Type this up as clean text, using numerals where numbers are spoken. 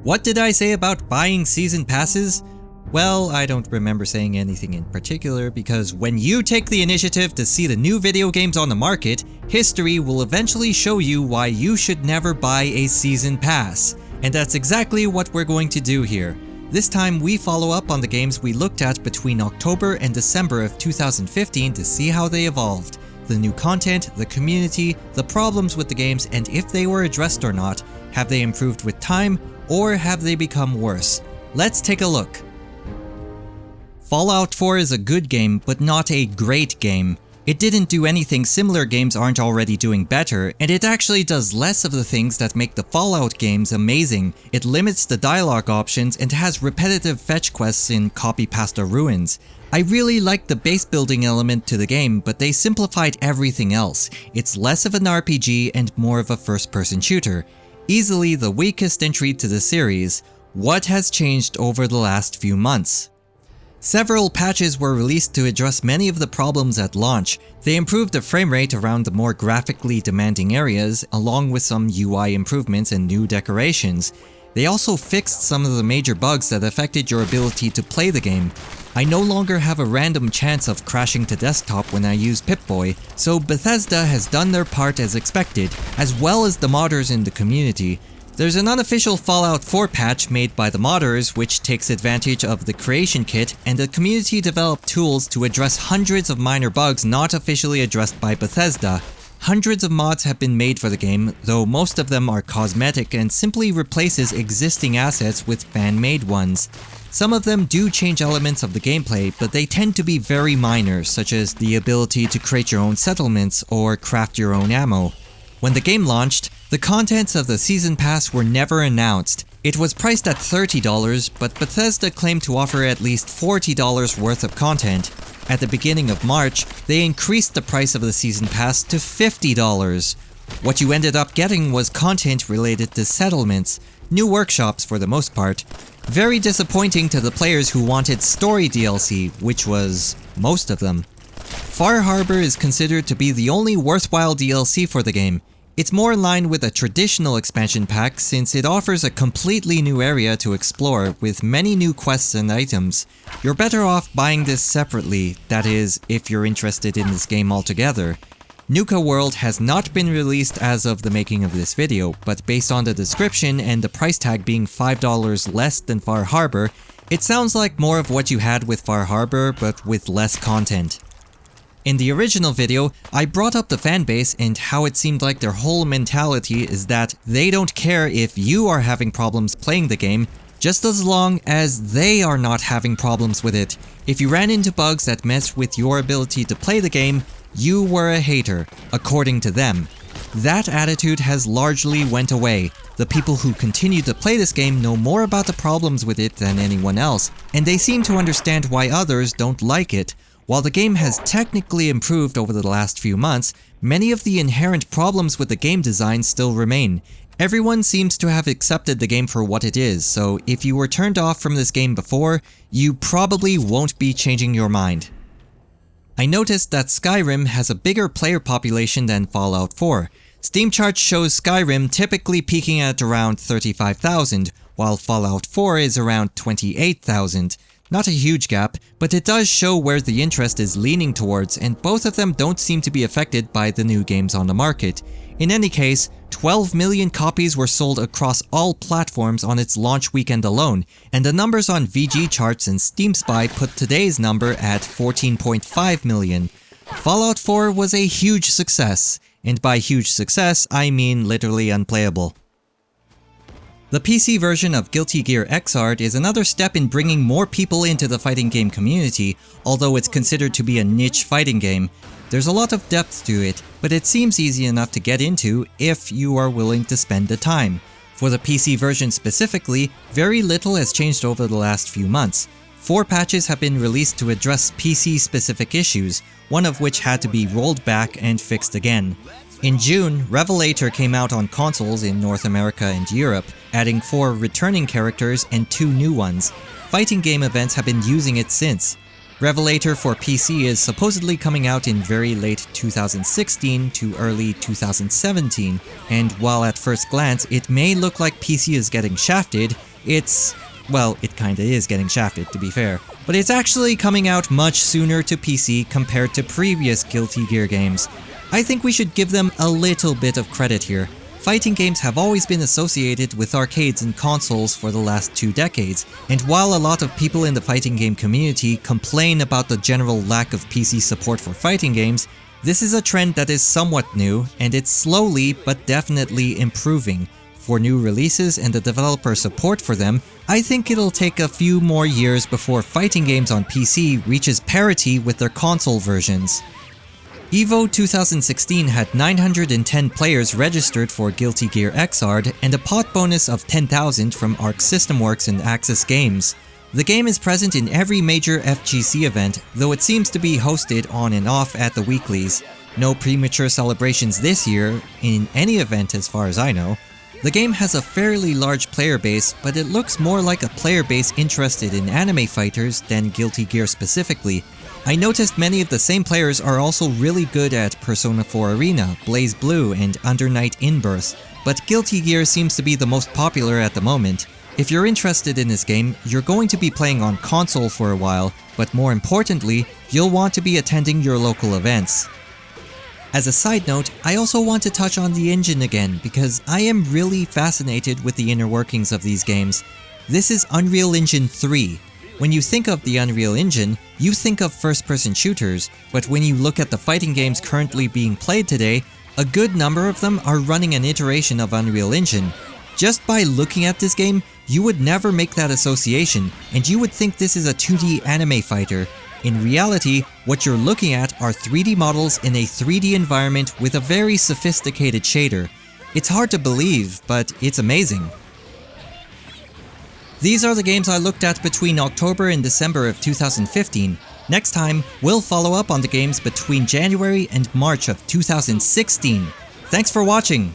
What did I say about buying season passes? Well, I don't remember saying anything in particular because when you take the initiative to see the new video games on the market, history will eventually show you why you should never buy a season pass. And that's exactly what we're going to do here. This time we follow up on the games we looked at between October and December of 2015 to see how they evolved. The new content, the community, the problems with the games, and if they were addressed or not. Have they improved with time, or have they become worse? Let's take a look. Fallout 4 is a good game, but not a great game. It didn't do anything similar games aren't already doing better, and it actually does less of the things that make the Fallout games amazing. It limits the dialogue options and has repetitive fetch quests in copy-pasta ruins. I really like the base building element to the game, but they simplified everything else. It's less of an RPG and more of a first-person shooter. Easily the weakest entry to the series. What has changed over the last few months? Several patches were released to address many of the problems at launch. They improved the frame rate around the more graphically demanding areas, along with some UI improvements and new decorations. They also fixed some of the major bugs that affected your ability to play the game. I no longer have a random chance of crashing to desktop when I use Pip-Boy, so Bethesda has done their part as expected, as well as the modders in the community. There's an unofficial Fallout 4 patch made by the modders which takes advantage of the creation kit and the community developed tools to address hundreds of minor bugs not officially addressed by Bethesda. Hundreds of mods have been made for the game, though most of them are cosmetic and simply replaces existing assets with fan-made ones. Some of them do change elements of the gameplay, but they tend to be very minor, such as the ability to create your own settlements or craft your own ammo. When the game launched, the contents of the Season Pass were never announced. It was priced at $30, but Bethesda claimed to offer at least $40 worth of content. At the beginning of March, they increased the price of the Season Pass to $50. What you ended up getting was content related to settlements, new workshops for the most part. Very disappointing to the players who wanted story DLC, which was most of them. Far Harbor is considered to be the only worthwhile DLC for the game. It's more in line with a traditional expansion pack since it offers a completely new area to explore with many new quests and items. You're better off buying this separately, that is, if you're interested in this game altogether. Nuka World has not been released as of the making of this video, but based on the description and the price tag being $5 less than Far Harbor, it sounds like more of what you had with Far Harbor but with less content. In the original video, I brought up the fanbase and how it seemed like their whole mentality is that they don't care if you are having problems playing the game, just as long as they are not having problems with it. If you ran into bugs that messed with your ability to play the game, you were a hater, according to them. That attitude has largely went away. The people who continue to play this game know more about the problems with it than anyone else, and they seem to understand why others don't like it. While the game has technically improved over the last few months, many of the inherent problems with the game design still remain. Everyone seems to have accepted the game for what it is, so if you were turned off from this game before, you probably won't be changing your mind. I noticed that Skyrim has a bigger player population than Fallout 4. Steam charts shows Skyrim typically peaking at around 35,000, while Fallout 4 is around 28,000. Not a huge gap, but it does show where the interest is leaning towards, and both of them don't seem to be affected by the new games on the market. In any case, 12 million copies were sold across all platforms on its launch weekend alone, and the numbers on VG charts and Steam Spy put today's number at 14.5 million. Fallout 4 was a huge success, and by huge success, I mean literally unplayable. The PC version of Guilty Gear Xrd is another step in bringing more people into the fighting game community, although it's considered to be a niche fighting game. There's a lot of depth to it, but it seems easy enough to get into if you are willing to spend the time. For the PC version specifically, very little has changed over the last few months. 4 patches have been released to address PC-specific issues, one of which had to be rolled back and fixed again. In June, Revelator came out on consoles in North America and Europe, adding 4 returning characters and 2 new ones. Fighting game events have been using it since. Revelator for PC is supposedly coming out in very late 2016 to early 2017, and while at first glance it may look like PC is getting shafted, well, it kinda is getting shafted, to be fair, but it's actually coming out much sooner to PC compared to previous Guilty Gear games. I think we should give them a little bit of credit here. Fighting games have always been associated with arcades and consoles for the last 2 decades, and while a lot of people in the fighting game community complain about the general lack of PC support for fighting games, this is a trend that is somewhat new, and it's slowly but definitely improving. For new releases and the developer support for them, I think it'll take a few more years before fighting games on PC reaches parity with their console versions. EVO 2016 had 910 players registered for Guilty Gear Xrd and a pot bonus of 10,000 from Arc System Works and Axis Games. The game is present in every major FGC event, though it seems to be hosted on and off at the weeklies. No premature celebrations this year, in any event as far as I know. The game has a fairly large player base, but it looks more like a player base interested in anime fighters than Guilty Gear specifically. I noticed many of the same players are also really good at Persona 4 Arena, Blaze Blue, and Under Night In-Birth, but Guilty Gear seems to be the most popular at the moment. If you're interested in this game, you're going to be playing on console for a while, but more importantly, you'll want to be attending your local events. As a side note, I also want to touch on the engine again, because I am really fascinated with the inner workings of these games. This is Unreal Engine 3. When you think of the Unreal Engine, you think of first-person shooters, but when you look at the fighting games currently being played today, a good number of them are running an iteration of Unreal Engine. Just by looking at this game, you would never make that association, and you would think this is a 2D anime fighter. In reality, what you're looking at are 3D models in a 3D environment with a very sophisticated shader. It's hard to believe, but it's amazing. These are the games I looked at between October and December of 2015. Next time, we'll follow up on the games between January and March of 2016. Thanks for watching!